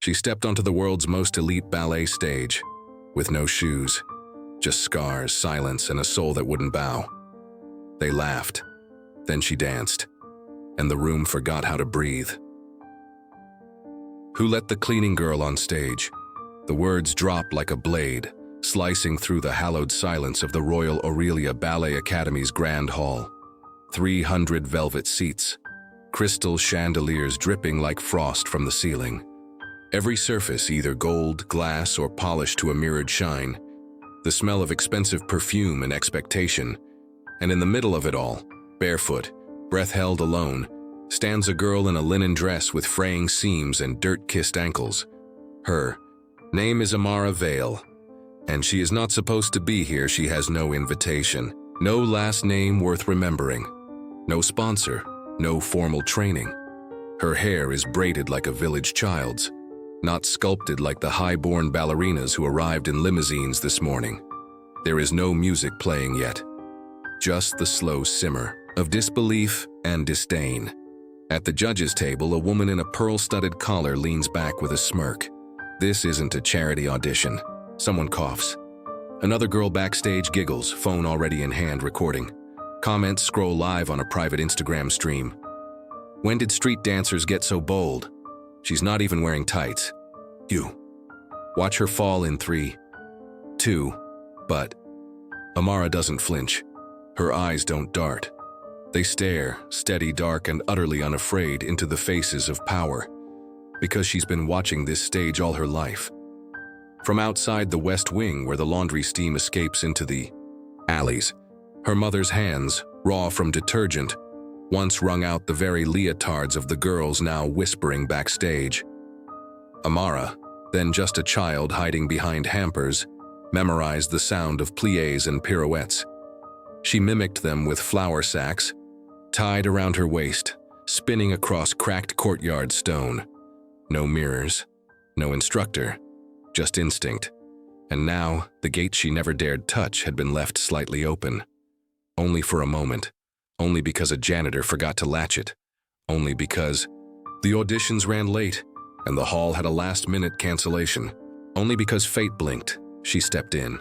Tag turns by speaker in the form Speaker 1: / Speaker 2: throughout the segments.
Speaker 1: She stepped onto the world's most elite ballet stage, with no shoes, just scars, silence, and a soul that wouldn't bow. They laughed. Then she danced, and the room forgot how to breathe. Who let the cleaning girl on stage? The words dropped like a blade, slicing through the hallowed silence of the Royal Aurelia Ballet Academy's grand hall. 300 velvet seats, crystal chandeliers dripping like frost from the ceiling. Every surface either gold, glass, or polished to a mirrored shine. The smell of expensive perfume and expectation. And in the middle of it all, barefoot, breath held alone, stands a girl in a linen dress with fraying seams and dirt-kissed ankles. Her name is Amara Vale, and she is not supposed to be here. She has no invitation, no last name worth remembering, no sponsor, no formal training. Her hair is braided like a village child's, not sculpted like the high-born ballerinas who arrived in limousines this morning. There is no music playing yet, just the slow simmer of disbelief and disdain. At the judges' table, a woman in a pearl-studded collar leans back with a smirk. This isn't a charity audition. Someone coughs. Another girl backstage giggles, phone already in hand, recording. Comments scroll live on a private Instagram stream. When did street dancers get so bold? She's not even wearing tights. You. Watch her fall in 3, 2, but Amara doesn't flinch. Her eyes don't dart. They stare, steady, dark, and utterly unafraid, into the faces of power, because she's been watching this stage all her life. From outside the West Wing, where the laundry steam escapes into the alleys, her mother's hands, raw from detergent, once wrung out the very leotards of the girls now whispering backstage. Amara, then just a child hiding behind hampers, memorized the sound of pliés and pirouettes. She mimicked them with flour sacks, tied around her waist, spinning across cracked courtyard stone. No mirrors, no instructor, just instinct. And now, the gate she never dared touch had been left slightly open. Only for a moment. Only because a janitor forgot to latch it. Only because the auditions ran late and the hall had a last-minute cancellation. Only because fate blinked, she stepped in.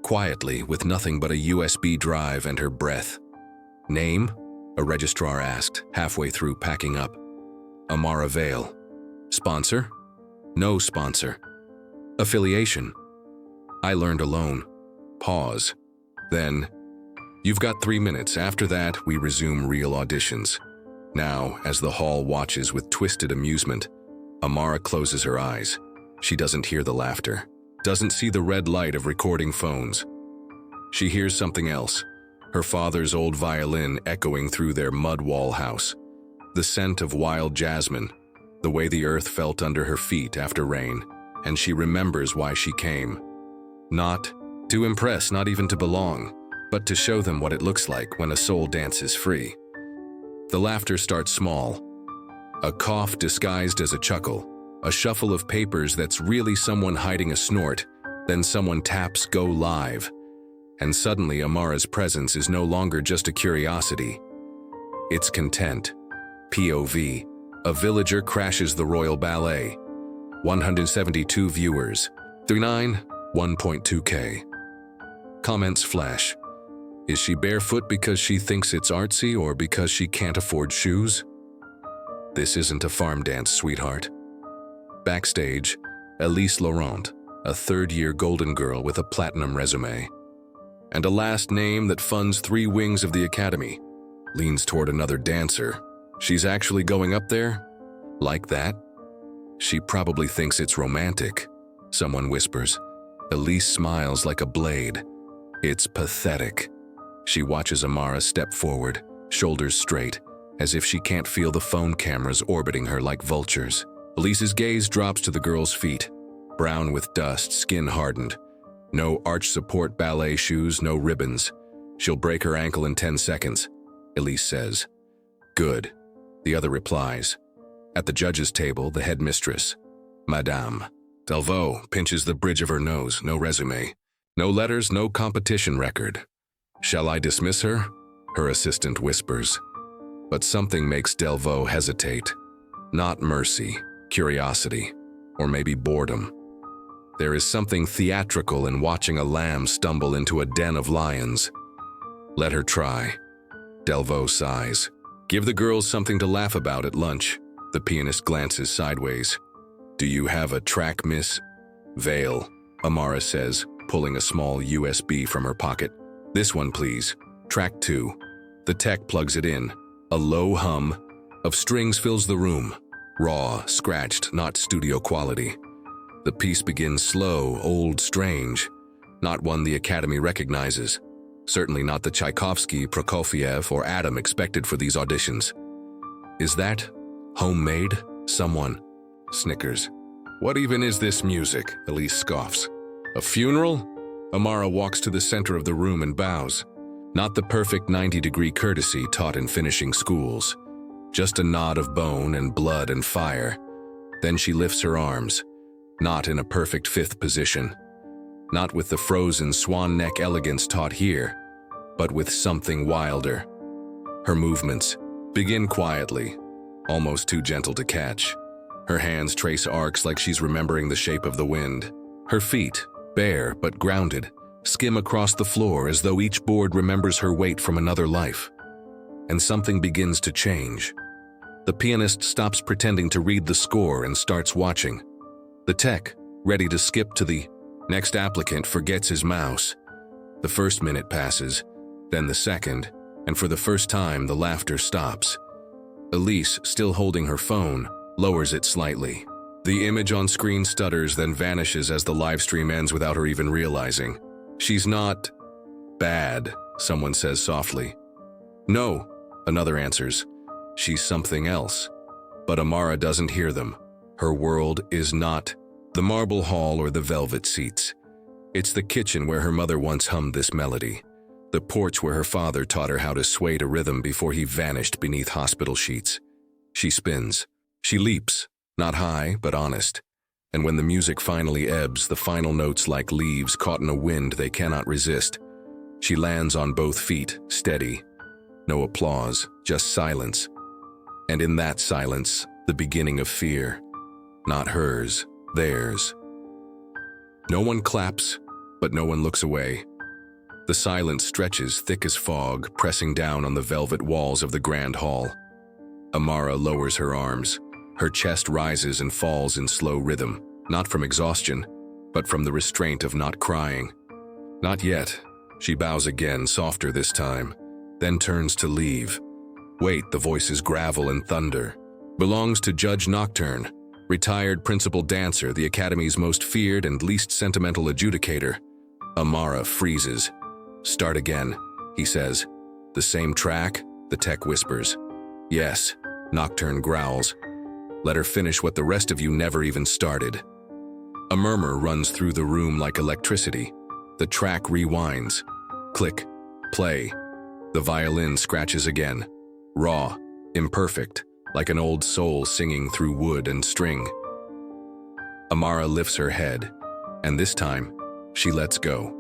Speaker 1: Quietly, with nothing but a USB drive and her breath. Name? A registrar asked, halfway through packing up. Amara Vale. Sponsor? No sponsor. Affiliation? I learned alone. Pause. Then, you've got 3 minutes. After that, we resume real auditions. Now, as the hall watches with twisted amusement, Amara closes her eyes. She doesn't hear the laughter, doesn't see the red light of recording phones. She hears something else, her father's old violin echoing through their mud wall house, the scent of wild jasmine, the way the earth felt under her feet after rain, and she remembers why she came. Not to impress, not even to belong, but to show them what it looks like when a soul dances free. The laughter starts small. A cough disguised as a chuckle, a shuffle of papers that's really someone hiding a snort, then someone taps go live. And suddenly Amara's presence is no longer just a curiosity. It's content. POV. A villager crashes the Royal Ballet. 172 viewers. 1.2K. Comments flash. Is she barefoot because she thinks it's artsy or because she can't afford shoes? This isn't a farm dance, sweetheart. Backstage, Elise Laurent, a third-year golden girl with a platinum resume, and a last name that funds 3 wings of the academy, leans toward another dancer. She's actually going up there? Like that? She probably thinks it's romantic, someone whispers. Elise smiles like a blade. It's pathetic. She watches Amara step forward, shoulders straight, as if she can't feel the phone cameras orbiting her like vultures. Elise's gaze drops to the girl's feet, brown with dust, skin hardened. No arch support ballet shoes, no ribbons. She'll break her ankle in 10 seconds, Elise says. Good, the other replies. At the judges' table, the headmistress, Madame Delvaux, pinches the bridge of her nose, no resume. No letters, no competition record. Shall I dismiss her? Her assistant whispers. But something makes Delvaux hesitate. Not mercy, curiosity. or maybe boredom. There is something theatrical in watching a lamb stumble into a den of lions. Let her try. Delvaux sighs. Give the girls something to laugh about at lunch. The pianist glances sideways. Do you have a track, miss? Veil, Amara says, pulling a small USB from her pocket. This one, please. Track 2. The tech plugs it in. A low hum of strings fills the room. Raw, scratched, not studio quality. The piece begins slow, old, strange. Not one the Academy recognizes. Certainly not the Tchaikovsky, Prokofiev, or Adam expected for these auditions. Is that homemade? Someone snickers. What even is this music? Elise scoffs. A funeral? Amara walks to the center of the room and bows. Not the perfect 90-degree courtesy taught in finishing schools. Just a nod of bone and blood and fire. Then she lifts her arms. Not in a perfect fifth position. Not with the frozen swan neck elegance taught here, but with something wilder. Her movements begin quietly, almost too gentle to catch. Her hands trace arcs like she's remembering the shape of the wind. Her feet, bare but grounded, skim across the floor as though each board remembers her weight from another life. And something begins to change. The pianist stops pretending to read the score and starts watching. The tech, ready to skip to the next applicant, forgets his mouse. The first minute passes, then the second, and for the first time the laughter stops. Elise, still holding her phone, lowers it slightly. The image on screen stutters, then vanishes as the live stream ends without her even realizing. She's not bad, someone says softly. No, another answers. She's something else. But Amara doesn't hear them. Her world is not the marble hall or the velvet seats. It's the kitchen where her mother once hummed this melody. The porch where her father taught her how to sway to rhythm before he vanished beneath hospital sheets. She spins. She leaps, not high, but honest. And when the music finally ebbs, the final notes like leaves caught in a wind they cannot resist. She lands on both feet, steady. No applause, just silence. And in that silence, the beginning of fear. Not hers, theirs. No one claps, but no one looks away. The silence stretches thick as fog, pressing down on the velvet walls of the grand hall. Amara lowers her arms. Her chest rises and falls in slow rhythm, not from exhaustion, but from the restraint of not crying. Not yet. She bows again, softer this time, then turns to leave. Wait, the voices gravel and thunder. Belongs to Judge Nocturne, retired principal dancer, the Academy's most feared and least sentimental adjudicator. Amara freezes. Start again, he says. The same track? The tech whispers. Yes, Nocturne growls. Let her finish what the rest of you never even started. A murmur runs through the room like electricity. The track rewinds. Click. Play. The violin scratches again. Raw, imperfect, like an old soul singing through wood and string. Amara lifts her head, and this time, she lets go.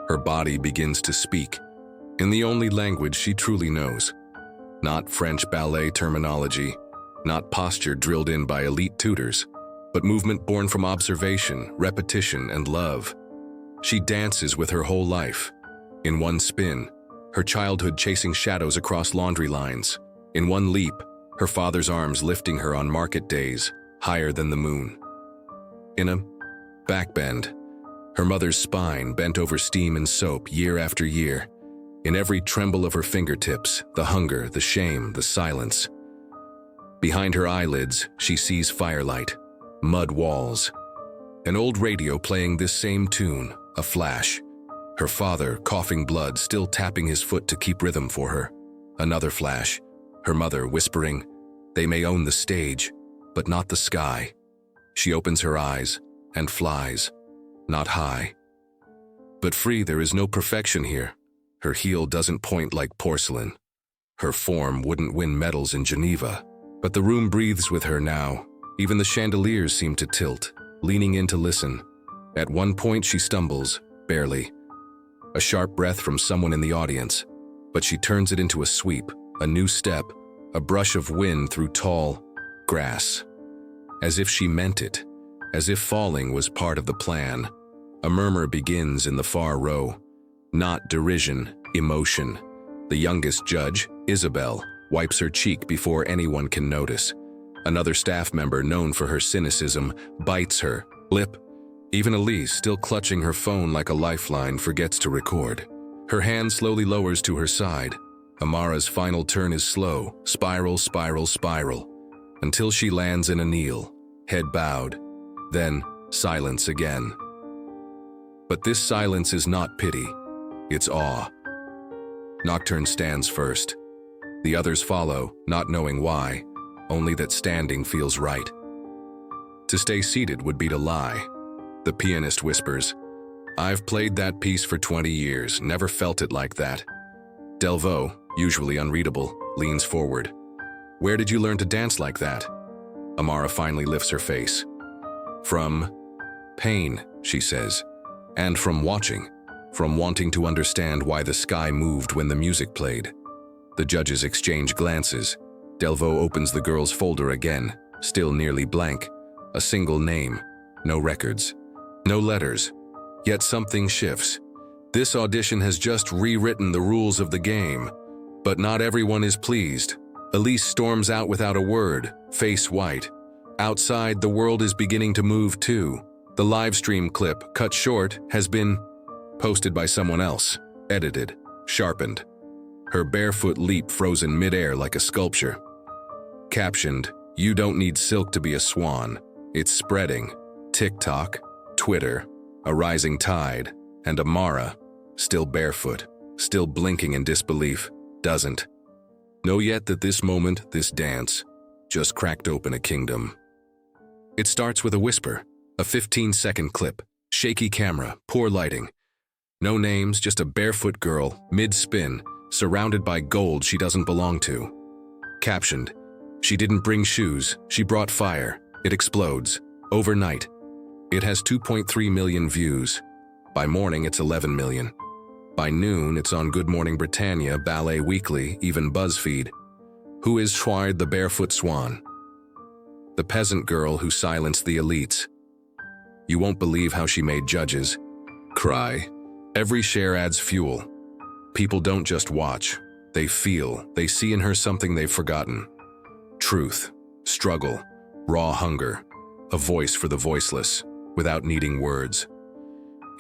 Speaker 1: Her body begins to speak, in the only language she truly knows. Not French ballet terminology, not posture drilled in by elite tutors, but movement born from observation, repetition, and love. She dances with her whole life. In one spin, her childhood chasing shadows across laundry lines. In one leap, her father's arms lifting her on market days, higher than the moon. In a backbend, her mother's spine bent over steam and soap year after year. In every tremble of her fingertips, the hunger, the shame, the silence. Behind her eyelids, she sees firelight, mud walls. An old radio playing this same tune, a flash. Her father, coughing blood, still tapping his foot to keep rhythm for her. Another flash. Her mother whispering, they may own the stage, but not the sky. She opens her eyes and flies, not high. But free, there is no perfection here. Her heel doesn't point like porcelain. Her form wouldn't win medals in Geneva. But the room breathes with her now. Even the chandeliers seem to tilt, leaning in to listen. At one point she stumbles, barely. A sharp breath from someone in the audience, but she turns it into a sweep, a new step, a brush of wind through tall grass. As if she meant it, as if falling was part of the plan. A murmur begins in the far row. Not derision, emotion. The youngest judge, Isabel, wipes her cheek before anyone can notice. Another staff member, known for her cynicism, bites her lip. Even Elise, still clutching her phone like a lifeline, forgets to record. Her hand slowly lowers to her side. Amara's final turn is slow, spiral, spiral, spiral, until she lands in a kneel, head bowed. Then, silence again. But this silence is not pity, it's awe. Nocturne stands first. The others follow, not knowing why, only that standing feels right. To stay seated would be to lie. The pianist whispers, "I've played that piece for 20 years, never felt it like that." Delvaux, usually unreadable, leans forward. "Where did you learn to dance like that?" Amara finally lifts her face. "From pain," she says, "and from watching, from wanting to understand why the sky moved when the music played." The judges exchange glances. Delvaux opens the girl's folder again, still nearly blank. A single name, no records, no letters. Yet something shifts. This audition has just rewritten the rules of the game. But not everyone is pleased. Elise storms out without a word, face white. Outside, the world is beginning to move too. The live stream clip, cut short, has been posted by someone else, edited, sharpened. Her barefoot leap frozen midair like a sculpture. Captioned, "You don't need silk to be a swan. It's spreading." TikTok, Twitter, a rising tide, and Amara, still barefoot, still blinking in disbelief, doesn't know yet that this moment, this dance, just cracked open a kingdom. It starts with a whisper, a 15-second clip, shaky camera, poor lighting. No names, just a barefoot girl, mid-spin, surrounded by gold she doesn't belong to. Captioned, "She didn't bring shoes, she brought fire. It explodes. Overnight." It has 2.3 million views. By morning, it's 11 million. By noon, it's on Good Morning Britannia, Ballet Weekly, even BuzzFeed. Who is Schward the Barefoot Swan? The peasant girl who silenced the elites. You won't believe how she made judges cry. Every share adds fuel. People don't just watch, they feel, they see in her something they've forgotten. Truth, struggle, raw hunger, a voice for the voiceless, without needing words.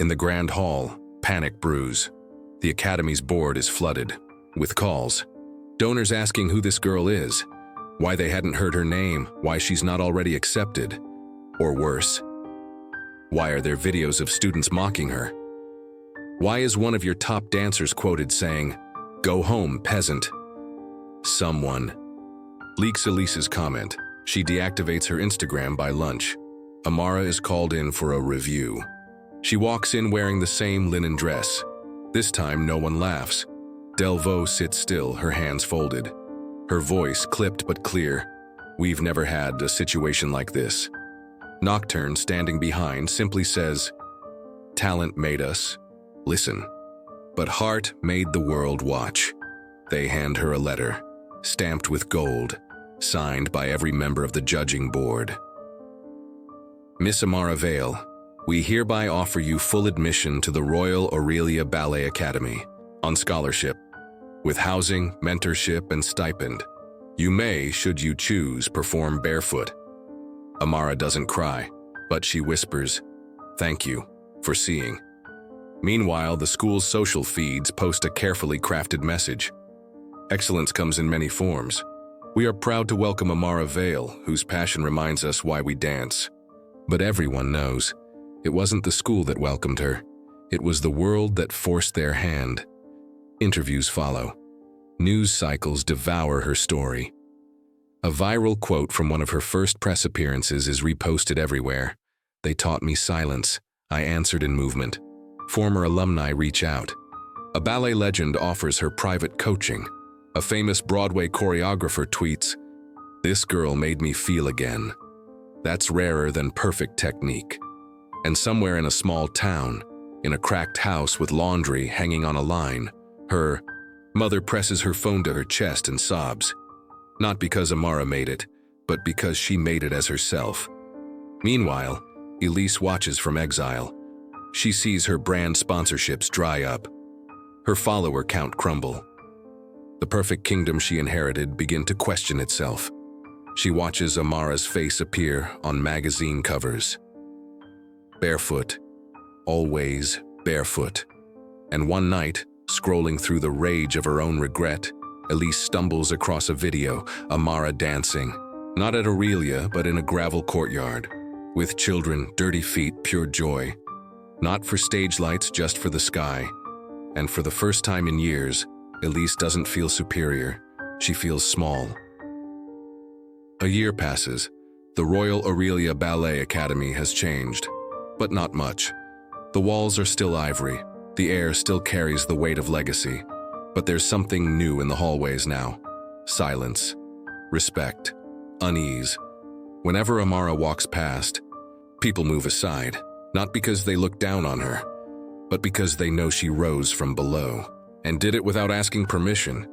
Speaker 1: In the grand hall, panic brews. The Academy's board is flooded, with calls. Donors asking who this girl is, why they hadn't heard her name, why she's not already accepted. Or worse, why are there videos of students mocking her? Why is one of your top dancers quoted saying, "Go home, peasant"? Someone leaks Elise's comment. She deactivates her Instagram by lunch. Amara is called in for a review. She walks in wearing the same linen dress. This time, no one laughs. Delvaux sits still, her hands folded. Her voice clipped but clear. "We've never had a situation like this." Nocturne, standing behind, simply says, "Talent made us listen, but heart made the world watch." They hand her a letter, stamped with gold, signed by every member of the judging board. "Miss Amara Vale, we hereby offer you full admission to the Royal Aurelia Ballet Academy, on scholarship, with housing, mentorship, and stipend. You may, should you choose, perform barefoot." Amara doesn't cry, but she whispers, "Thank you for seeing." Meanwhile, the school's social feeds post a carefully crafted message. Excellence comes in many forms. We are proud to welcome Amara Vale, whose passion reminds us why we dance. But everyone knows, it wasn't the school that welcomed her. It was the world that forced their hand. Interviews follow. News cycles devour her story. A viral quote from one of her first press appearances is reposted everywhere. "They taught me silence. I answered in movement." Former alumni reach out. A ballet legend offers her private coaching. A famous Broadway choreographer tweets, "This girl made me feel again." That's rarer than perfect technique. And somewhere in a small town, in a cracked house with laundry hanging on a line, her mother presses her phone to her chest and sobs. Not because Amara made it, but because she made it as herself. Meanwhile, Elise watches from exile. She sees her brand sponsorships dry up, her follower count crumble. The perfect kingdom she inherited begin to question itself. She watches Amara's face appear on magazine covers. Barefoot, always barefoot. And one night, scrolling through the rage of her own regret, Elise stumbles across a video, Amara dancing, not at Aurelia, but in a gravel courtyard, with children, dirty feet, pure joy. Not for stage lights, just for the sky. And for the first time in years, Elise doesn't feel superior. She feels small. A year passes. The Royal Aurelia Ballet Academy has changed, but not much. The walls are still ivory. The air still carries the weight of legacy. But there's something new in the hallways now. Silence, respect, unease. Whenever Amara walks past, people move aside, not because they look down on her, but because they know she rose from below and did it without asking permission.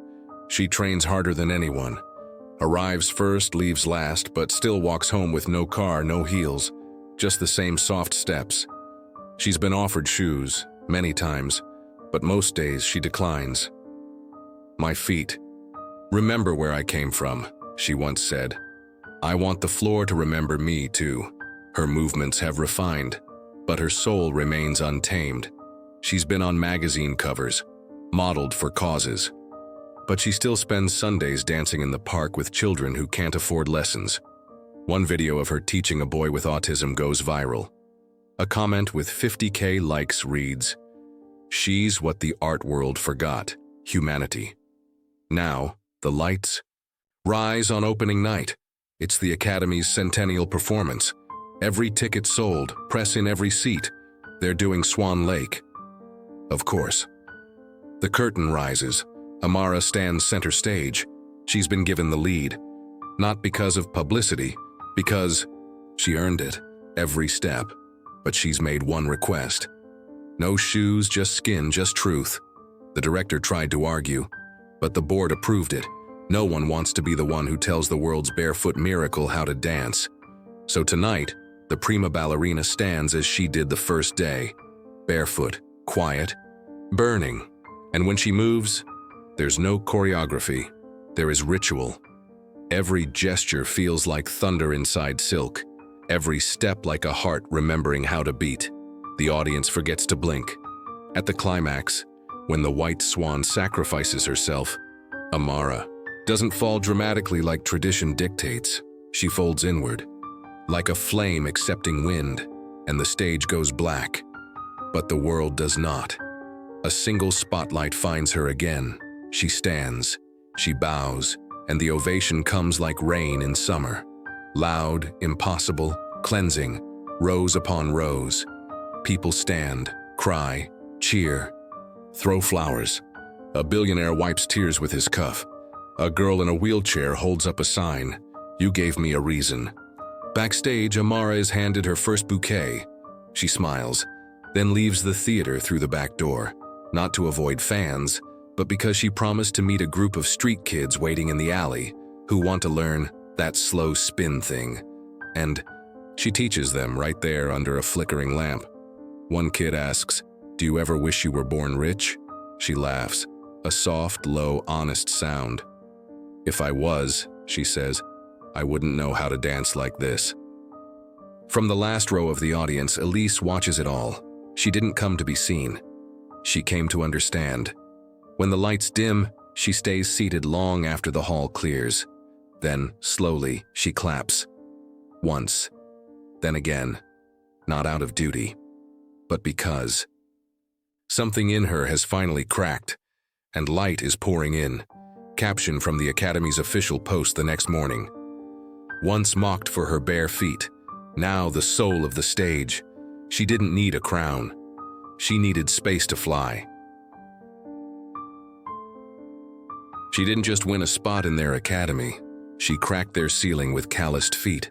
Speaker 1: She trains harder than anyone, arrives first, leaves last, but still walks home with no car, no heels, just the same soft steps. She's been offered shoes many times, but most days she declines. My feet. Remember where I came from, she once said. I want the floor to remember me too. Her movements have refined, but her soul remains untamed. She's been on magazine covers, modeled for causes. But she still spends Sundays dancing in the park with children who can't afford lessons. One video of her teaching a boy with autism goes viral. A comment with 50K likes reads, "She's what the art world forgot, humanity." Now, the lights rise on opening night. It's the Academy's centennial performance. Every ticket sold, press in every seat. They're doing Swan Lake. Of course. The curtain rises. Amara stands center stage. She's been given the lead. Not because of publicity, because she earned it, every step. But she's made one request. No shoes, just skin, just truth. The director tried to argue, but the board approved it. No one wants to be the one who tells the world's barefoot miracle how to dance. So tonight, the prima ballerina stands as she did the first day. Barefoot, quiet, burning. And when she moves, there's no choreography. There is ritual. Every gesture feels like thunder inside silk. Every step like a heart remembering how to beat. The audience forgets to blink. At the climax, when the white swan sacrifices herself, Amara doesn't fall dramatically like tradition dictates. She folds inward, like a flame accepting wind, and the stage goes black. But the world does not. A single spotlight finds her again. She stands, she bows, and the ovation comes like rain in summer. Loud, impossible, cleansing, rows upon rows. People stand, cry, cheer, throw flowers. A billionaire wipes tears with his cuff. A girl in a wheelchair holds up a sign, "You gave me a reason." Backstage, Amara is handed her first bouquet. She smiles, then leaves the theater through the back door, not to avoid fans, but because she promised to meet a group of street kids waiting in the alley who want to learn that slow spin thing. And she teaches them right there under a flickering lamp. One kid asks, "Do you ever wish you were born rich?" She laughs, a soft, low, honest sound. "If I was," she says, "I wouldn't know how to dance like this." From the last row of the audience, Elise watches it all. She didn't come to be seen. She came to understand. When the lights dim, she stays seated long after the hall clears. Then, slowly, she claps. Once, then again, not out of duty, but because. Something in her has finally cracked, and light is pouring in. Caption from the Academy's official post the next morning. Once mocked for her bare feet, now the soul of the stage. She didn't need a crown. She needed space to fly. She didn't just win a spot in their academy. She cracked their ceiling with calloused feet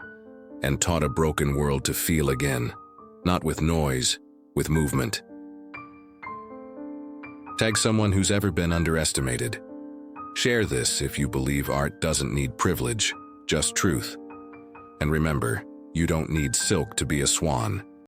Speaker 1: and taught a broken world to feel again, not with noise, with movement. Tag someone who's ever been underestimated. Share this if you believe art doesn't need privilege, just truth. And remember, You don't need silk to be a swan.